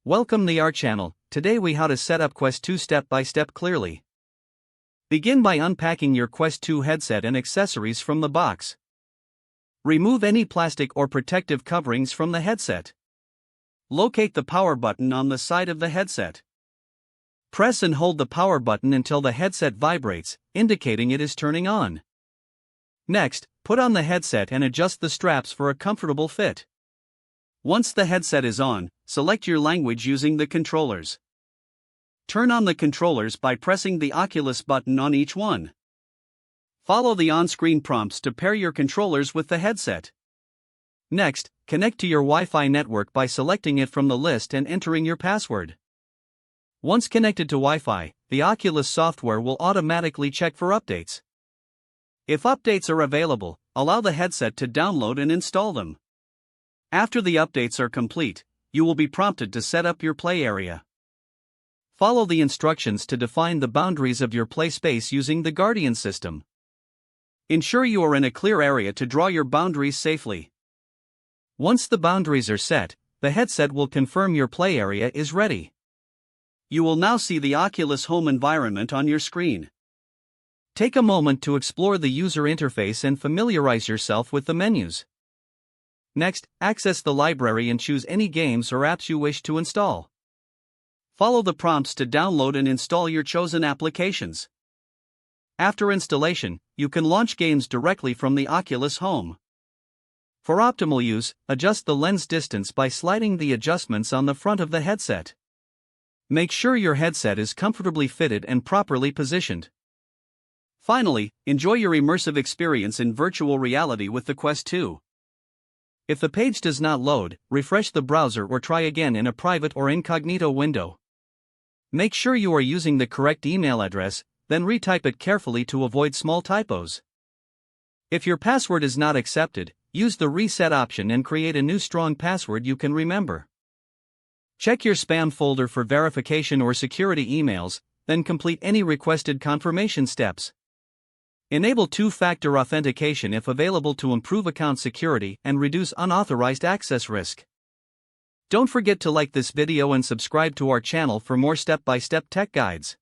Welcome to our channel. Today we how to set up Quest 2 step by step clearly. Begin by unpacking your Quest 2 headset and accessories from the box. Remove any plastic or protective coverings from the headset. Locate the power button on the side of the headset. Press and hold the power button until the headset vibrates, indicating it is turning on. Next, put on the headset and adjust the straps for a comfortable fit. Once the headset is on, select your language using the controllers. Turn on the controllers by pressing the Oculus button on each one. Follow the on-screen prompts to pair your controllers with the headset. Next, connect to your Wi-Fi network by selecting it from the list and entering your password. Once connected to Wi-Fi, the Oculus software will automatically check for updates. If updates are available, allow the headset to download and install them. After the updates are complete, you will be prompted to set up your play area. Follow the instructions to define the boundaries of your play space using the Guardian system. Ensure you are in a clear area to draw your boundaries safely. Once the boundaries are set, the headset will confirm your play area is ready. You will now see the Oculus home environment on your screen. Take a moment to explore the user interface and familiarize yourself with the menus. Next, access the library and choose any games or apps you wish to install. Follow the prompts to download and install your chosen applications. After installation, you can launch games directly from the Oculus Home. For optimal use, adjust the lens distance by sliding the adjustments on the front of the headset. Make sure your headset is comfortably fitted and properly positioned. Finally, enjoy your immersive experience in virtual reality with the Quest 2. If the page does not load, refresh the browser or try again in a private or incognito window. Make sure you are using the correct email address, then retype it carefully to avoid small typos. If your password is not accepted, use the reset option and create a new strong password you can remember. Check your spam folder for verification or security emails, then complete any requested confirmation steps. Enable two-factor authentication if available to improve account security and reduce unauthorized access risk. Don't forget to like this video and subscribe to our channel for more step-by-step tech guides.